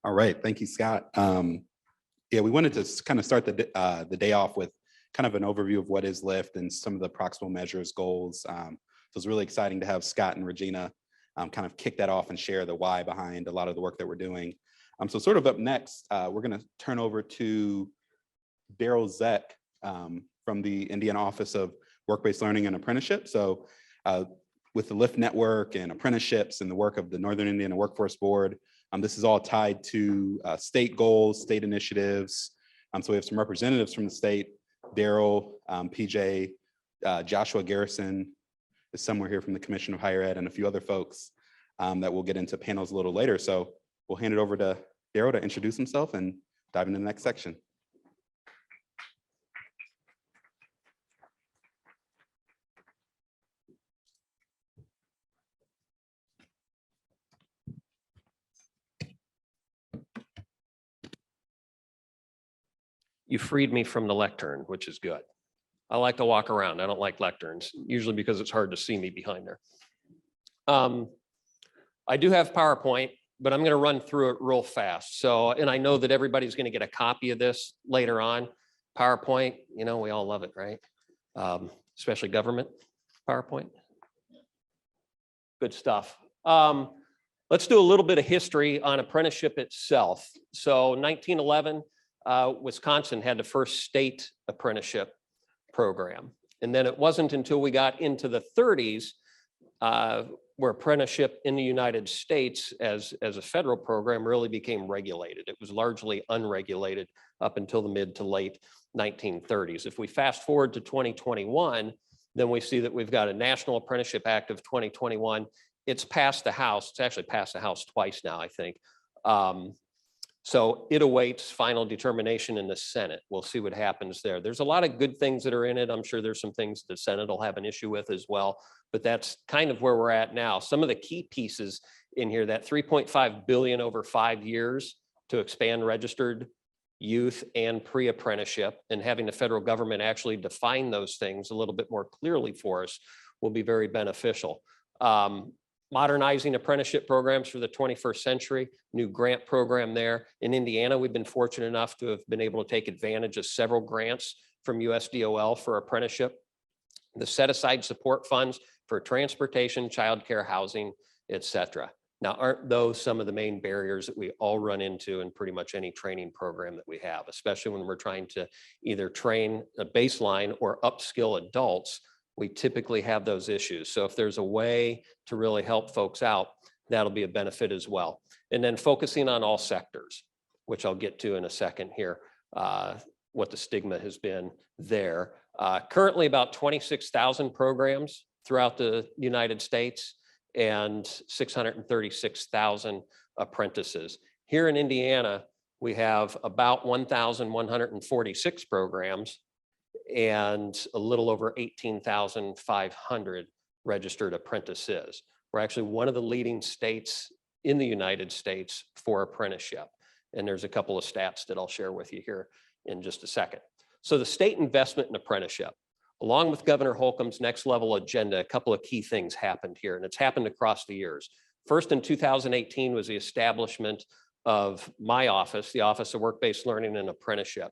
All right, thank you, Scott. Yeah, we wanted to kind of start the day off with kind of an overview of what is LIFT and some of the proximal measures, goals. So it's really exciting to have Scott and Regina kind of kick that off and share the why behind a lot of the work that we're doing. So sort of up next, we're going to turn over to Darrell Zeck from the Indiana Office of Work-Based Learning and Apprenticeship. So with the LIFT network and apprenticeships and the work of the Northern Indiana Workforce Board, this is all tied to state goals, state initiatives. So we have some representatives from the state, Darrell, PJ, Joshua Garrison is somewhere here from the Commission of Higher Ed, and a few other folks that we'll get into panels a little later. So we'll hand it over to Darrell to introduce himself and dive into the next section. You freed me from the lectern, which is good. I like to walk around. I don't like lecterns, usually because it's hard to see me behind there. I do have PowerPoint, but I'm going to run through it real fast. So, and I know that everybody's going to get a copy of this later on. PowerPoint, you know, we all love it, right? Especially government PowerPoint. Good stuff. Let's do a little bit of history on apprenticeship itself. So 1911, Wisconsin had the first state apprenticeship program. And then it wasn't until we got into the 30s where apprenticeship in the United States as a federal program really became regulated. It was largely unregulated up until the mid to late 1930s. If we fast forward to 2021, then we see that we've got a National Apprenticeship Act of 2021. It's passed the House. It's actually passed the House twice now, I think. So it awaits final determination in the Senate. We'll see what happens there. There's a lot of good things that are in it. I'm sure there's some things the Senate will have an issue with as well, but that's kind of where we're at now. Some of the key pieces in here, that $3.5 billion over 5 years to expand registered youth and pre-apprenticeship, and having the federal government actually define those things a little bit more clearly for us will be very beneficial. Modernizing apprenticeship programs for the 21st century, new grant program there. In Indiana, we've been fortunate enough to have been able to take advantage of several grants from USDOL for apprenticeship. The set aside support funds for transportation, childcare, housing, et cetera. Now, aren't those some of the main barriers that we all run into in pretty much any training program that we have, especially when we're trying to either train a baseline or upskill adults? We typically have those issues. So if there's a way to really help folks out, that'll be a benefit as well. And then focusing on all sectors, which I'll get to in a second here, what the stigma has been there. Currently about 26,000 programs throughout the United States and 636,000 apprentices. Here in Indiana, we have about 1,146 programs and a little over 18,500 registered apprentices. We're actually one of the leading states in the United States for apprenticeship. And there's a couple of stats that I'll share with you here in just a second. So the state investment in apprenticeship, along with Governor Holcomb's next level agenda, a couple of key things happened here, and it's happened across the years. First, in 2018 was the establishment of my office, the Office of Work-Based Learning and Apprenticeship.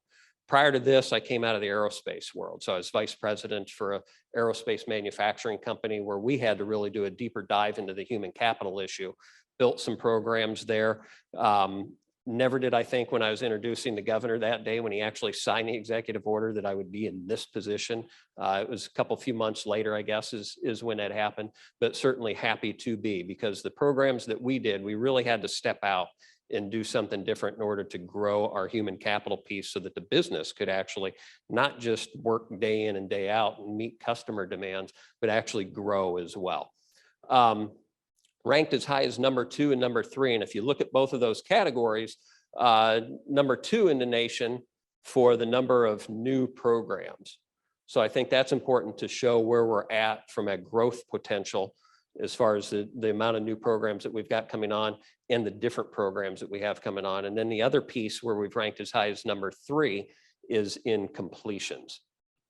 Prior to this, I came out of the aerospace world. So I was vice president for an aerospace manufacturing company where we had to really do a deeper dive into the human capital issue, built some programs there. Never did I think when I was introducing the governor that day when he actually signed the executive order that I would be in this position. It was a few months later, I guess, is when that happened, but certainly happy to be, because the programs that we did, we really had to step out and do something different in order to grow our human capital piece so that the business could actually not just work day in and day out and meet customer demands, but actually grow as well. Ranked as high as number 2 and number 3. And if you look at both of those categories, number 2 in the nation for the number of new programs. So I think that's important to show where we're at from a growth potential as far as the amount of new programs that we've got coming on and the different programs that we have coming on. And then the other piece where we've ranked as high as number 3 is in completions.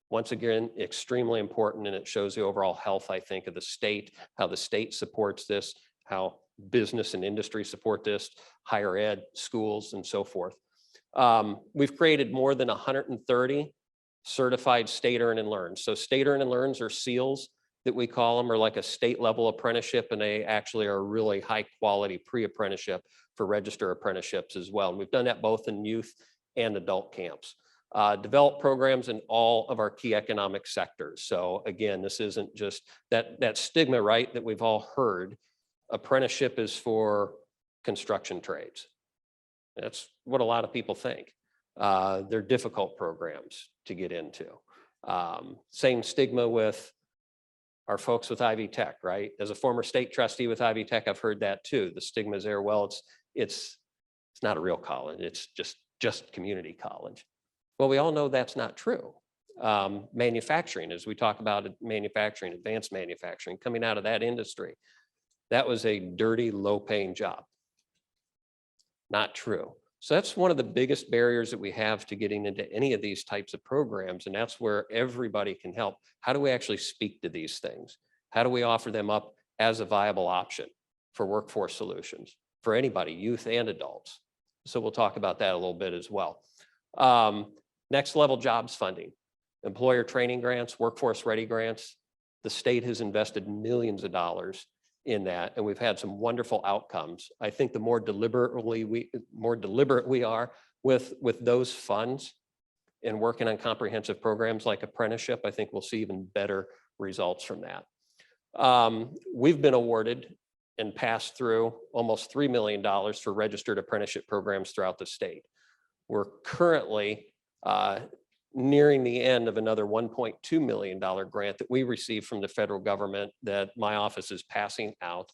Once again, extremely important, and it shows the overall health, I think, of the state, how the state supports this, how business and industry support this, higher ed, schools, and so forth. We've created more than 130 certified state earn and learns. So state earn and learns are SEALs that we call them, are like a state level apprenticeship, and they actually are a really high quality pre-apprenticeship for register apprenticeships as well. And we've done that both in youth and adult camps. Develop programs in all of our key economic sectors. So again, this isn't just that stigma, right, that we've all heard. Apprenticeship is for construction trades. That's what a lot of people think. They're difficult programs to get into. Same stigma with our folks with Ivy Tech, right? As a former state trustee with Ivy Tech, I've heard that too. The stigma is there. Well, it's not a real college. It's just community college. Well, we all know that's not true. Manufacturing, as we talk about manufacturing, advanced manufacturing, coming out of that industry, that was a dirty, low-paying job. Not true. So that's one of the biggest barriers that we have to getting into any of these types of programs, and that's where everybody can help. How do we actually speak to these things? How do we offer them up as a viable option for workforce solutions for anybody, youth and adults? So we'll talk about that a little bit as well. Next level jobs funding, employer training grants, workforce ready grants. The state has invested millions of dollars in that, and we've had some wonderful outcomes. I think the more deliberate we are with those funds and working on comprehensive programs like apprenticeship, I think we'll see even better results from that. We've been awarded and passed through almost $3 million for registered apprenticeship programs throughout the state. We're currently nearing the end of another $1.2 million grant that we received from the federal government that my office is passing out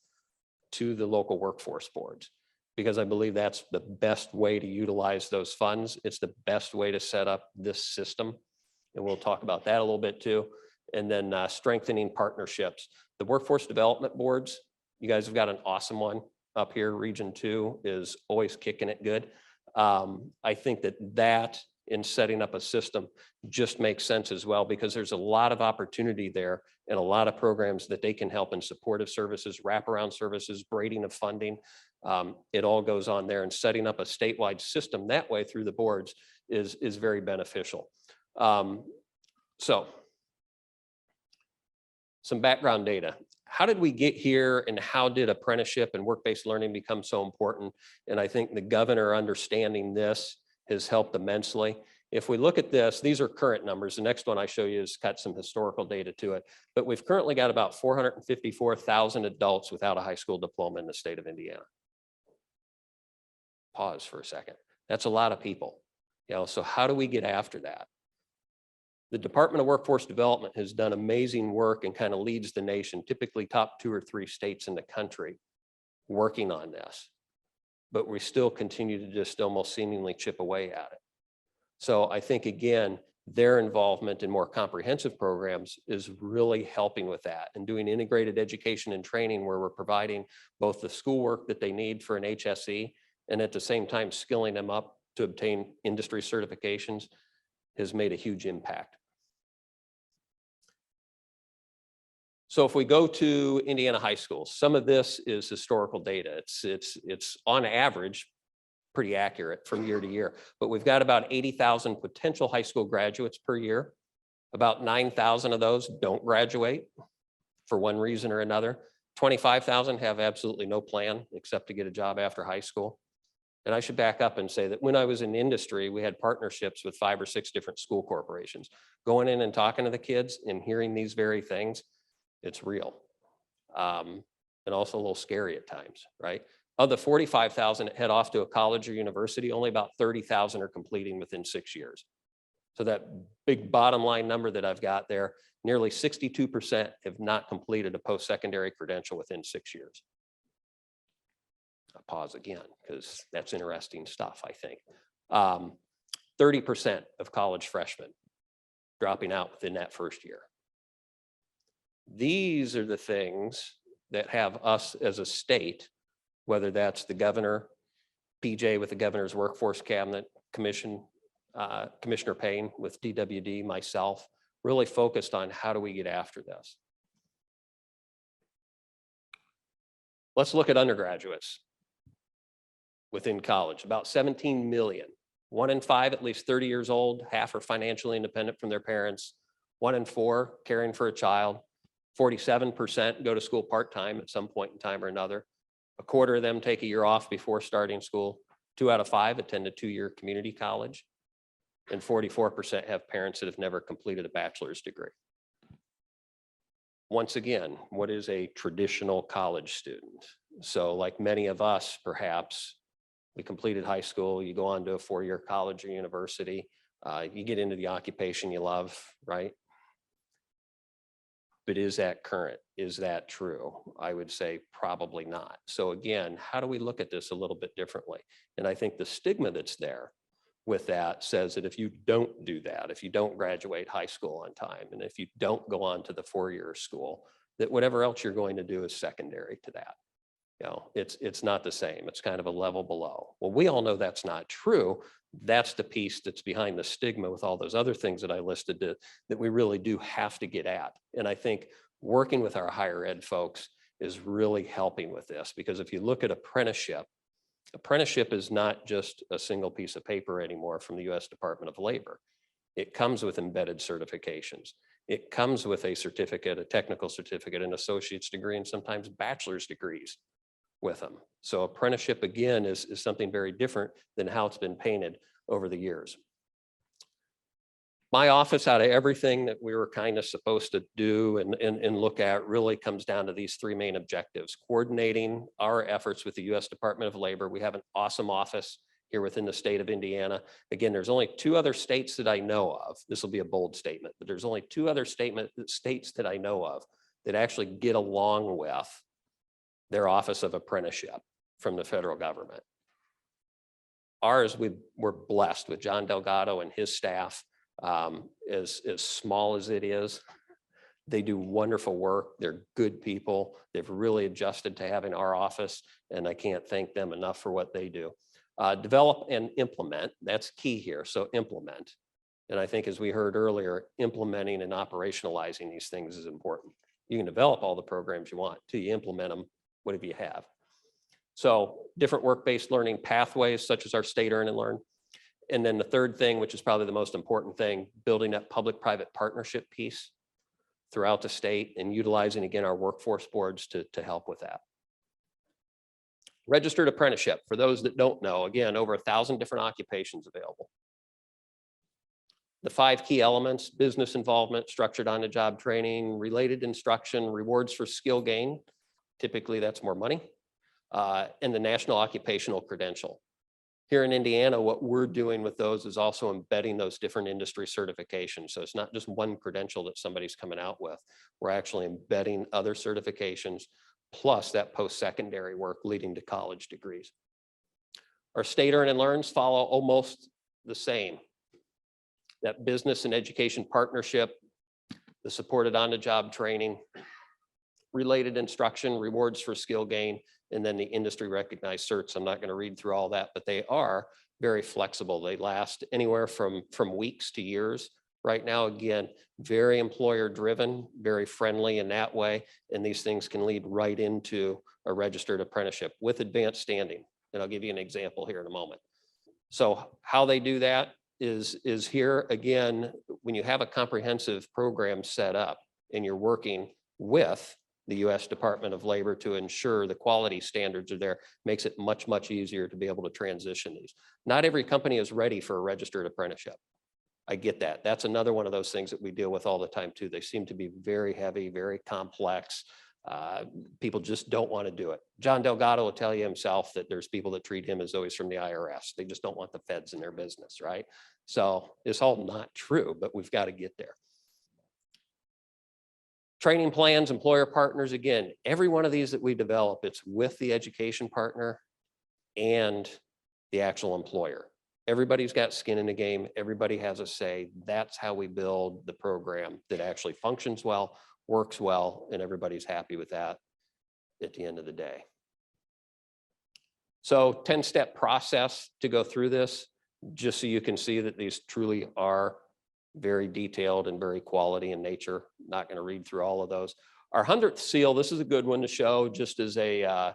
to the local workforce boards, because I believe that's the best way to utilize those funds. It's the best way to set up this system. And we'll talk about that a little bit too. And then strengthening partnerships. The workforce development boards, you guys have got an awesome one up here. Region 2 is always kicking it good. I think that in setting up a system just makes sense as well, because there's a lot of opportunity there and a lot of programs that they can help in supportive services, wraparound services, braiding of funding. It all goes on there, and setting up a statewide system that way through the boards is very beneficial. So some background data. How did we get here, and how did apprenticeship and work-based learning become so important? And I think the governor understanding this has helped immensely. If we look at this, these are current numbers. The next one I show you has got some historical data to it, but we've currently got about 454,000 adults without a high school diploma in the state of Indiana. Pause for a second. That's a lot of people. So how do we get after that? The Department of Workforce Development has done amazing work and kind of leads the nation, typically top 2 or 3 states in the country working on this. But we still continue to just almost seemingly chip away at it. So I think, again, their involvement in more comprehensive programs is really helping with that, and doing integrated education and training where we're providing both the schoolwork that they need for an HSE and at the same time skilling them up to obtain industry certifications has made a huge impact. So if we go to Indiana high schools, some of this is historical data. It's on average pretty accurate from year to year, but we've got about 80,000 potential high school graduates per year. About 9,000 of those don't graduate for one reason or another. 25,000 have absolutely no plan except to get a job after high school. And I should back up and say that when I was in industry, we had partnerships with 5 or 6 different school corporations. Going in and talking to the kids and hearing these very things, it's real. And also a little scary at times, right? Of the 45,000 that head off to a college or university, only about 30,000 are completing within 6 years. So that big bottom line number that I've got there, nearly 62% have not completed a post-secondary credential within 6 years. I'll pause again because that's interesting stuff, I think. 30% of college freshmen dropping out within that first year. These are the things that have us as a state, whether that's the governor, PJ with the governor's workforce cabinet, Commissioner Payne with DWD, myself, really focused on how do we get after this. Let's look at undergraduates within college, about 17 million. 1 in 5 at least 30 years old, half are financially independent from their parents. 1 in 4 caring for a child. 47% go to school part-time at some point in time or another. A quarter of them take a year off before starting school. 2 out of 5 attend a 2-year community college. And 44% have parents that have never completed a bachelor's degree. Once again, what is a traditional college student? So like many of us, perhaps, we completed high school, you go on to a 4-year college or university, you get into the occupation you love, right? But is that current? Is that true? I would say probably not. So again, how do we look at this a little bit differently? And I think the stigma that's there with that says that if you don't do that, if you don't graduate high school on time, and if you don't go on to the 4-year school, that whatever else you're going to do is secondary to that. You know, it's not the same. It's kind of a level below. Well, we all know that's not true. That's the piece that's behind the stigma with all those other things that I listed that we really do have to get at. And I think working with our higher ed folks is really helping with this, because if you look at apprenticeship is not just a single piece of paper anymore from the US Department of Labor. It comes with embedded certifications. It comes with a certificate, a technical certificate, an associate's degree, and sometimes bachelor's degrees with them. So apprenticeship, again, is something very different than how it's been painted over the years. My office, out of everything that we were kind of supposed to do and look at, really comes down to these 3 main objectives: coordinating our efforts with the US Department of Labor. We have an awesome office here within the state of Indiana. Again, there's only 2 other states that I know of. This will be a bold statement, but there's only 2 other states that I know of that actually get along with their Office of Apprenticeship from the federal government. Ours, we're blessed with John Delgado and his staff. As small as it is, they do wonderful work. They're good people. They've really adjusted to having our office, and I can't thank them enough for what they do. Develop and implement, that's key here. So implement. And I think, as we heard earlier, implementing and operationalizing these things is important. You can develop all the programs you want till you implement them. Whatever you have. So different work-based learning pathways, such as our state Earn and Learn. And then the third thing, which is probably the most important thing, building that public-private partnership piece throughout the state and utilizing, again, our workforce boards to help with that. Registered apprenticeship, for those that don't know, again, over 1,000 different occupations available. The 5 key elements: business involvement, structured on-the-job training, related instruction, rewards for skill gain. Typically, that's more money, and the National Occupational Credential. Here in Indiana, what we're doing with those is also embedding those different industry certifications. So it's not just one credential that somebody's coming out with. We're actually embedding other certifications, plus that post-secondary work leading to college degrees. Our state Earn and Learns follow almost the same. That business and education partnership, the supported on-the-job training, related instruction, rewards for skill gain, and then the industry recognized certs. I'm not going to read through all that, but they are very flexible. They last anywhere from weeks to years. Right now, again, very employer driven, very friendly in that way. And these things can lead right into a registered apprenticeship with advanced standing. And I'll give you an example here in a moment. So how they do that is here, again, when you have a comprehensive program set up and you're working with the US Department of Labor to ensure the quality standards are there, makes it much, much easier to be able to transition these. Not every company is ready for a registered apprenticeship. I get that. That's another one of those things that we deal with all the time too. They seem to be very heavy, very complex. People just don't want to do it. John Delgado will tell you himself that there's people that treat him as though he's from the IRS. They just don't want the feds in their business, right? So it's all not true, but we've got to get there. Training plans, employer partners, again, every one of these that we develop, it's with the education partner and the actual employer. Everybody's got skin in the game. Everybody has a say. That's how we build the program that actually functions well, works well, and everybody's happy with that at the end of the day. So 10-step process to go through this, just so you can see that these truly are very detailed and very quality in nature. Not going to read through all of those. Our 100th seal, this is a good one to show just as a,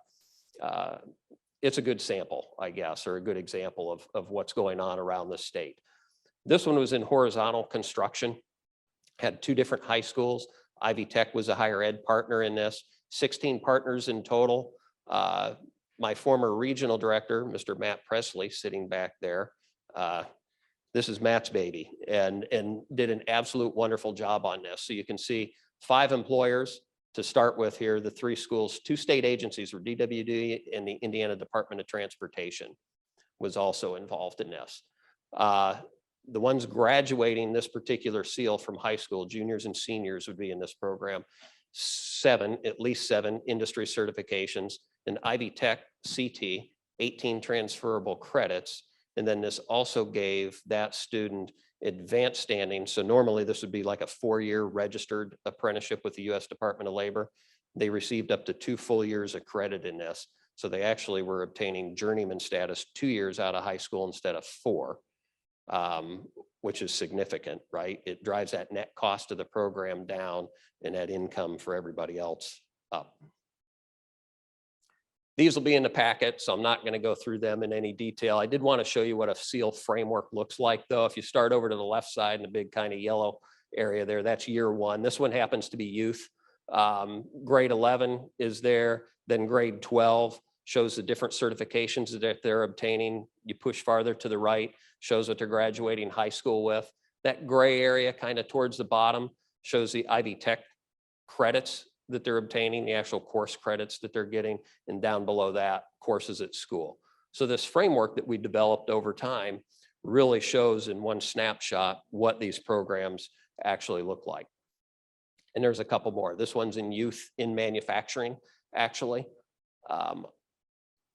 it's a good sample, I guess, or a good example of what's going on around the state. This one was in horizontal construction, had 2 different high schools. Ivy Tech was a higher ed partner in this, 16 partners in total. My former regional director, Mr. Matt Presley, sitting back there, this is Matt's baby, and did an absolute wonderful job on this. So you can see 5 employers to start with here, the 3 schools, 2 state agencies were DWD and the Indiana Department of Transportation was also involved in this. The ones graduating this particular seal from high school, juniors and seniors would be in this program. 7, at least 7 industry certifications, and Ivy Tech CT, 18 transferable credits. And then this also gave that student advanced standing. So normally this would be like a 4-year registered apprenticeship with the U.S. Department of Labor. They received up to 2 full years of credit in this. So they actually were obtaining journeyman status 2 years out of high school instead of 4. Which is significant, right? It drives that net cost of the program down and that income for everybody else up. These will be in the packet, so I'm not going to go through them in any detail. I did want to show you what a seal framework looks like, though. If you start over to the left side in the big kind of yellow area there, that's year 1. This one happens to be youth. Grade 11 is there, then grade 12 shows the different certifications that they're obtaining. You push farther to the right, shows what they're graduating high school with. That gray area kind of towards the bottom shows the Ivy Tech credits that they're obtaining, the actual course credits that they're getting, and down below that, courses at school. So this framework that we developed over time really shows in one snapshot what these programs actually look like. And there's a couple more. This one's in youth in manufacturing, actually.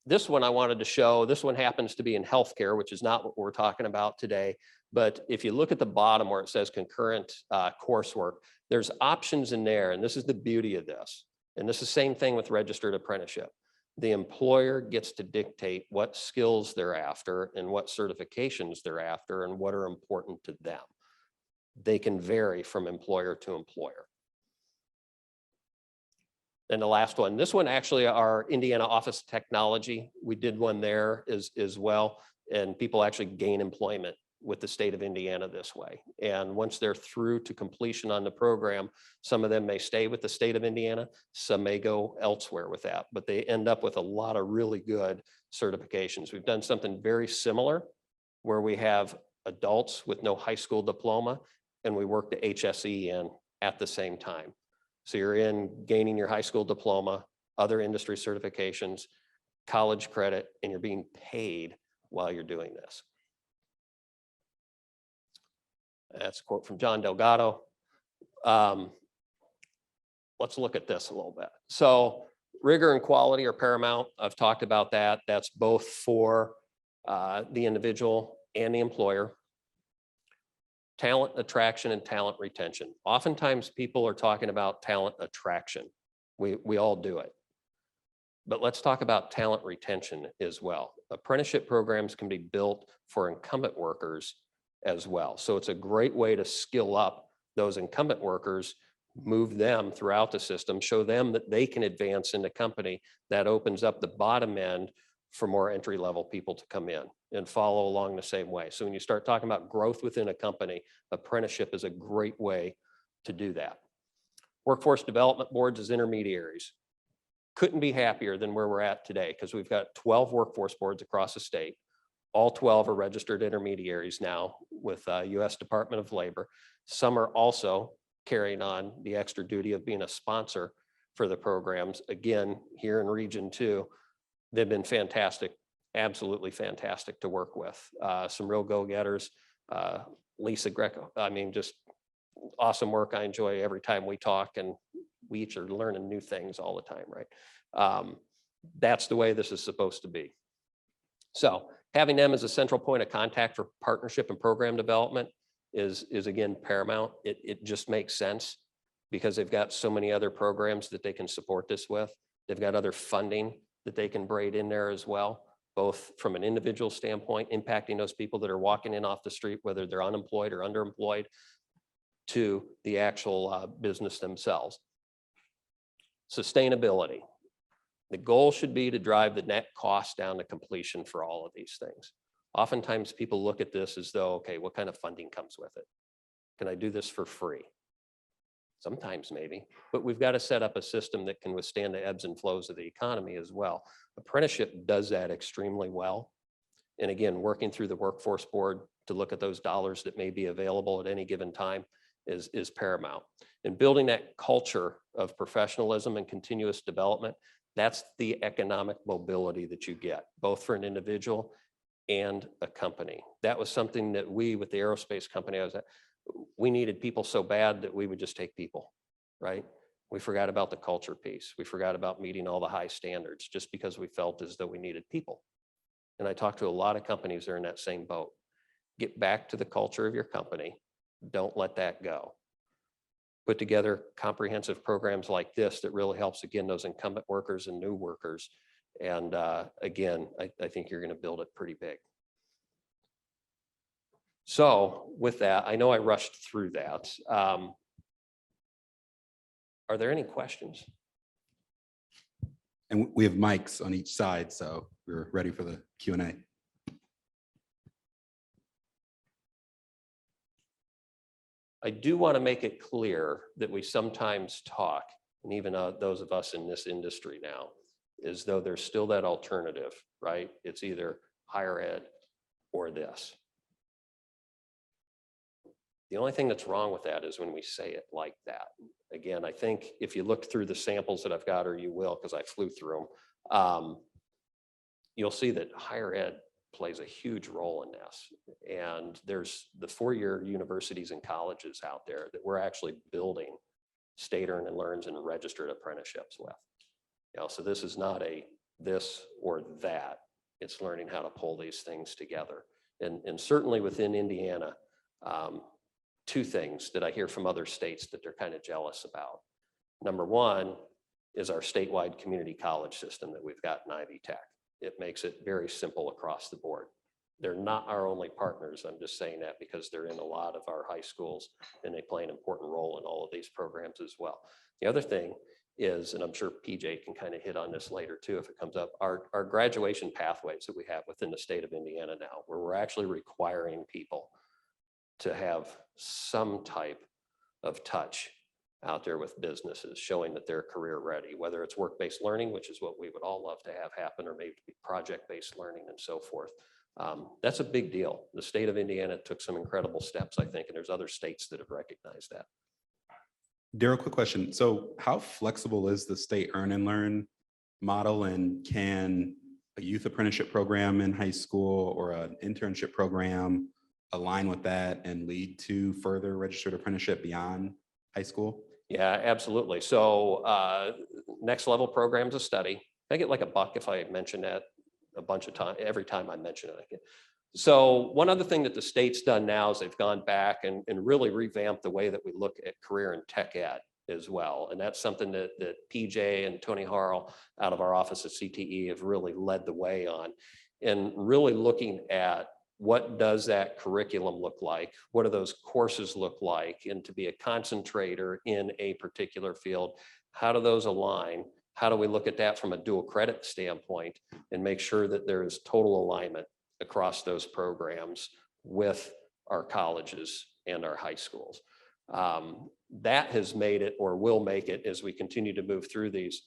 This one I wanted to show, this one happens to be in healthcare, which is not what we're talking about today. But if you look at the bottom where it says concurrent coursework, there's options in there. And this is the beauty of this. And this is the same thing with registered apprenticeship. The employer gets to dictate what skills they're after and what certifications they're after and what are important to them. They can vary from employer to employer. And the last one, this one actually our Indiana Office of Technology, we did one there as well, and people actually gain employment with the state of Indiana this way. And once they're through to completion on the program, some of them may stay with the state of Indiana, some may go elsewhere with that, but they end up with a lot of really good certifications. We've done something very similar where we have adults with no high school diploma and we work the HSE in at the same time. So you're in gaining your high school diploma, other industry certifications, college credit, and you're being paid while you're doing this. That's a quote from John Delgado. Let's look at this a little bit. So rigor and quality are paramount. I've talked about that. That's both for the individual and the employer. Talent attraction and talent retention. Oftentimes people are talking about talent attraction. We all do it. But let's talk about talent retention as well. Apprenticeship programs can be built for incumbent workers as well. So it's a great way to skill up those incumbent workers, move them throughout the system, show them that they can advance in the company. That opens up the bottom end for more entry-level people to come in and follow along the same way. So when you start talking about growth within a company, apprenticeship is a great way to do that. Workforce development boards as intermediaries. Couldn't be happier than where we're at today because we've got 12 workforce boards across the state. All 12 are registered intermediaries now with U.S. Department of Labor. Some are also carrying on the extra duty of being a sponsor for the programs. Again, here in Region 2, they've been fantastic, absolutely fantastic to work with. Some real go-getters. Lisa Greco, I mean, just awesome work. I enjoy every time we talk, and we each are learning new things all the time, right? That's the way this is supposed to be. So having them as a central point of contact for partnership and program development is again paramount. It just makes sense because they've got so many other programs that they can support this with. They've got other funding that they can braid in there as well, both from an individual standpoint, impacting those people that are walking in off the street, whether they're unemployed or underemployed, to the actual business themselves. Sustainability. The goal should be to drive the net cost down to completion for all of these things. Oftentimes people look at this as though, okay, what kind of funding comes with it? Can I do this for free? Sometimes maybe, but we've got to set up a system that can withstand the ebbs and flows of the economy as well. Apprenticeship does that extremely well. And again, working through the workforce board to look at those dollars that may be available at any given time is paramount. And building that culture of professionalism and continuous development, that's the economic mobility that you get, both for an individual and a company. That was something that we, with the aerospace company I was at, we needed people so bad that we would just take people, right? We forgot about the culture piece. We forgot about meeting all the high standards just because we felt as though we needed people. And I talked to a lot of companies that are in that same boat. Get back to the culture of your company. Don't let that go. Put together comprehensive programs like this that really helps, again, those incumbent workers and new workers. And again, I think you're going to build it pretty big. So with that, I know I rushed through that. Are there any questions? And we have mics on each side, so we're ready for the Q&A. I do want to make it clear that we sometimes talk, and even those of us in this industry now, as though there's still that alternative, right? It's either higher ed or this. The only thing that's wrong with that is when we say it like that. Again, I think if you look through the samples that I've got, or you will, because I flew through them, you'll see that higher ed plays a huge role in this. And there's the four-year universities and colleges out there that we're actually building state earn and learns and registered apprenticeships with. You know, so this is not a this or that. It's learning how to pull these things together. And certainly within Indiana, two things that I hear from other states that they're kind of jealous about. Number one is our statewide community college system that we've got in Ivy Tech. It makes it very simple across the board. They're not our only partners. I'm just saying that because they're in a lot of our high schools and they play an important role in all of these programs as well. The other thing is, and I'm sure PJ can kind of hit on this later too if it comes up, our graduation pathways that we have within the state of Indiana now, where we're actually requiring people to have some type of touch out there with businesses, showing that they're career ready, whether it's work-based learning, which is what we would all love to have happen, or maybe project-based learning and so forth. That's a big deal. The state of Indiana took some incredible steps, I think, and there's other states that have recognized that. Darrell, quick question. So how flexible is the state earn and learn model, and can a youth apprenticeship program in high school or an internship program align with that and lead to further registered apprenticeship beyond high school? Yeah, absolutely. So next level programs of study. I get like $1 if I mention that a bunch of times. Every time I mention it, I get. So one other thing that the state's done now is they've gone back and really revamped the way that we look at career and tech ed as well. And that's something that PJ and Tony Harrell out of our office at CTE have really led the way on, and really looking at what does that curriculum look like? What do those courses look like? And to be a concentrator in a particular field, how do those align? How do we look at that from a dual credit standpoint and make sure that there is total alignment across those programs with our colleges and our high schools? That has made it, or will make it, as we continue to move through these,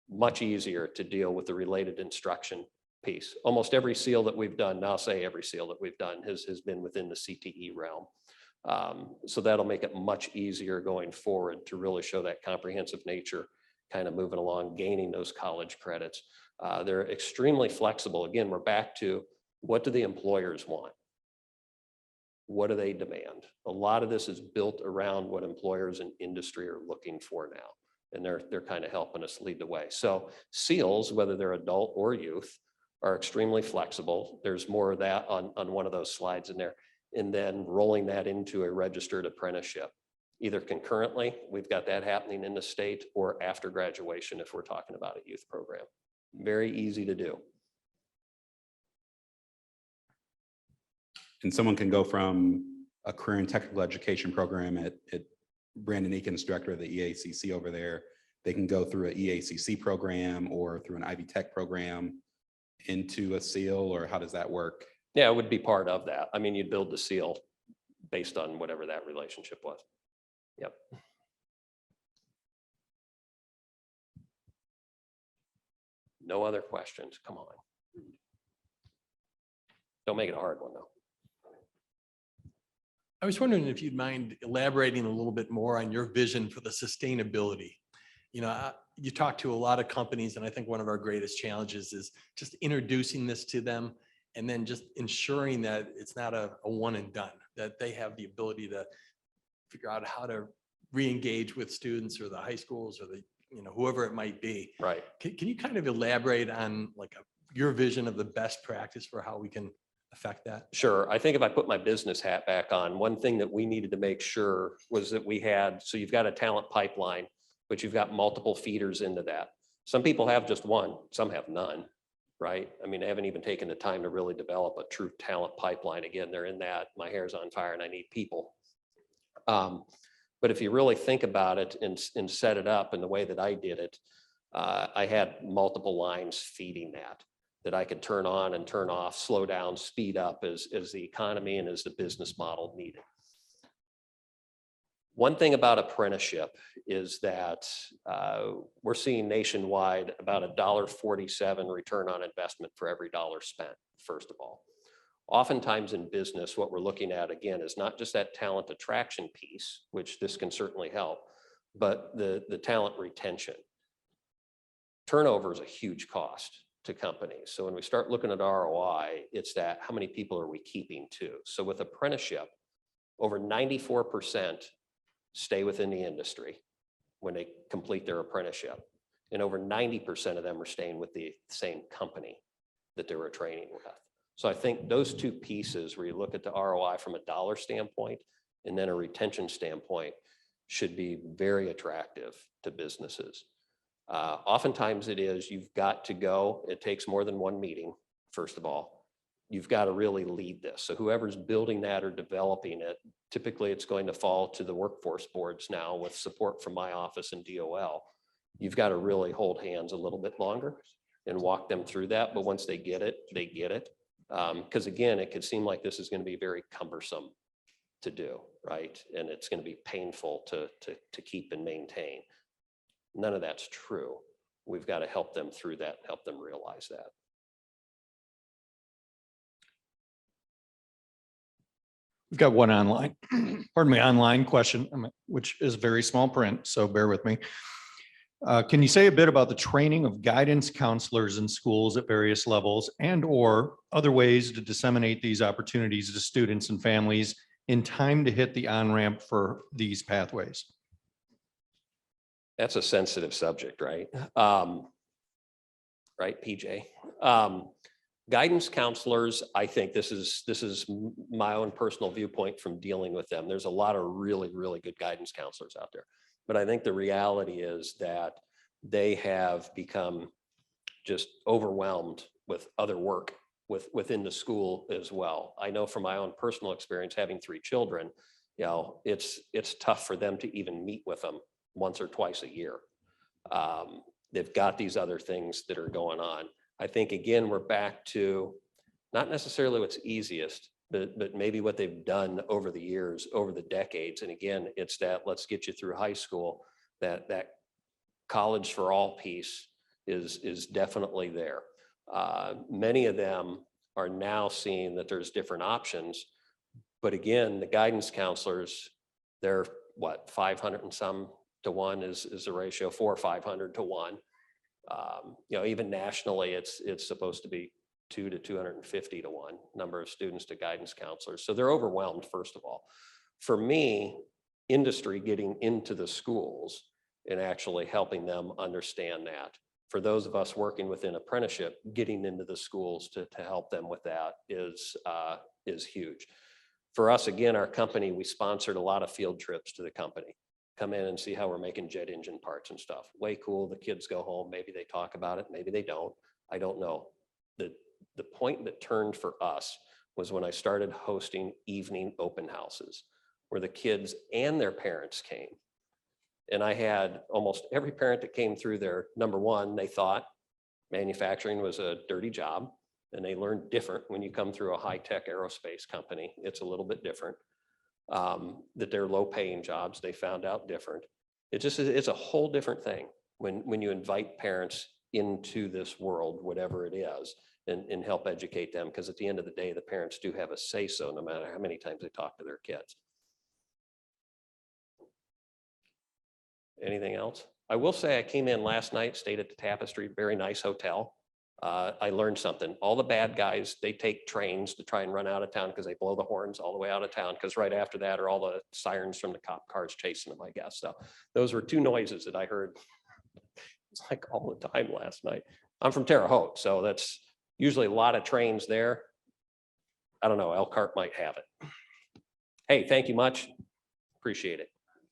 much easier to deal with the related instruction piece. Almost every seal that we've done, now say every seal that we've done has been within the CTE realm. So that'll make it much easier going forward to really show that comprehensive nature, kind of moving along, gaining those college credits. They're extremely flexible. Again, we're back to, what do the employers want? What do they demand? A lot of this is built around what employers and industry are looking for now. And they're kind of helping us lead the way. So SEALs, whether they're adult or youth, are extremely flexible. There's more of that on one of those slides in there. And then rolling that into a registered apprenticeship, either concurrently, we've got that happening in the state, or after graduation if we're talking about a youth program. Very easy to do. And someone can go from a career and technical education program at Brandon Eakins, director of the EACC over there, they can go through an EACC program or through an Ivy Tech program into a SEAL, or how does that work? Yeah, it would be part of that. I mean, you'd build the SEAL based on whatever that relationship was. Yep. No other questions? Come on. Don't make it a hard one though. I was wondering if you'd mind elaborating a little bit more on your vision for the sustainability. You know, you talk to a lot of companies, and I think one of our greatest challenges is just introducing this to them and then just ensuring that it's not a one and done, that they have the ability to figure out how to re-engage with students or the high schools or the, you know, whoever it might be. Right. Can you kind of elaborate on like your vision of the best practice for how we can affect that? Sure. I think if I put my business hat back on, one thing that we needed to make sure was that we had, so you've got a talent pipeline, but you've got multiple feeders into that. Some people have just one, some have none, right? I mean, they haven't even taken the time to really develop a true talent pipeline. Again, they're in that, my hair's on fire and I need people. But if you really think about it and set it up in the way that I did it, I had multiple lines feeding that I could turn on and turn off, slow down, speed up as the economy and as the business model needed. One thing about apprenticeship is that we're seeing nationwide about $1.47 return on investment for every dollar spent, first of all. Oftentimes in business, what we're looking at, again, is not just that talent attraction piece, which this can certainly help, but the talent retention. Turnover is a huge cost to companies. So when we start looking at ROI, it's that how many people are we keeping too? So with apprenticeship, over 94% stay within the industry when they complete their apprenticeship. And over 90% of them are staying with the same company that they were training with. So I think those two pieces where you look at the ROI from a dollar standpoint and then a retention standpoint should be very attractive to businesses. Oftentimes it is, you've got to go, it takes more than one meeting, first of all. You've got to really lead this. So whoever's building that or developing it, typically it's going to fall to the workforce boards now with support from my office and DOL. You've got to really hold hands a little bit longer and walk them through that. But once they get it, they get it. Because again, it could seem like this is going to be very cumbersome to do, right? And it's going to be painful to keep and maintain. None of that's true. We've got to help them through that, help them realize that. We've got one online, pardon me, online question, which is very small print, so bear with me. Can you say a bit about the training of guidance counselors in schools at various levels and or other ways to disseminate these opportunities to students and families in time to hit the on-ramp for these pathways? That's a sensitive subject, right? Right, PJ? Guidance counselors, I think this is my own personal viewpoint from dealing with them. There's a lot of really, really good guidance counselors out there. But I think the reality is that they have become just overwhelmed with other work within the school as well. I know from my own personal experience, having 3 children, you know, it's tough for them to even meet with them once or twice a year. They've got these other things that are going on. I think, again, we're back to not necessarily what's easiest, but maybe what they've done over the years, over the decades. And again, it's that let's get you through high school, that college for all piece is definitely there. Many of them are now seeing that there's different options. But again, the guidance counselors, they're what, 500 and some to 1 is the ratio, 400 or 500 to 1. You know, even nationally, it's supposed to be 2 to 250 to 1 number of students to guidance counselors. So they're overwhelmed, first of all. For me, industry getting into the schools and actually helping them understand that. For those of us working within apprenticeship, getting into the schools to help them with that is huge. For us, again, our company, we sponsored a lot of field trips to the company. Come in and see how we're making jet engine parts and stuff. Way cool. The kids go home. Maybe they talk about it. Maybe they don't. I don't know. The point that turned for us was when I started hosting evening open houses where the kids and their parents came. And I had almost every parent that came through there, number one, they thought manufacturing was a dirty job, and they learned different when you come through a high-tech aerospace company. It's a little bit different. That they're low-paying jobs, they found out different. It's a whole different thing when you invite parents into this world, whatever it is, and help educate them, because at the end of the day, the parents do have a say-so no matter how many times they talk to their kids. Anything else? I will say I came in last night, stayed at the Tapestry, very nice hotel. I learned something. All the bad guys, they take trains to try and run out of town because they blow the horns all the way out of town, because right after that are all the sirens from the cop cars chasing them, I guess. So those were two noises that I heard. It's like all the time last night. I'm from Terre Haute, so that's usually a lot of trains there. I don't know, Elkhart might have it. Hey, thank you much. Appreciate it.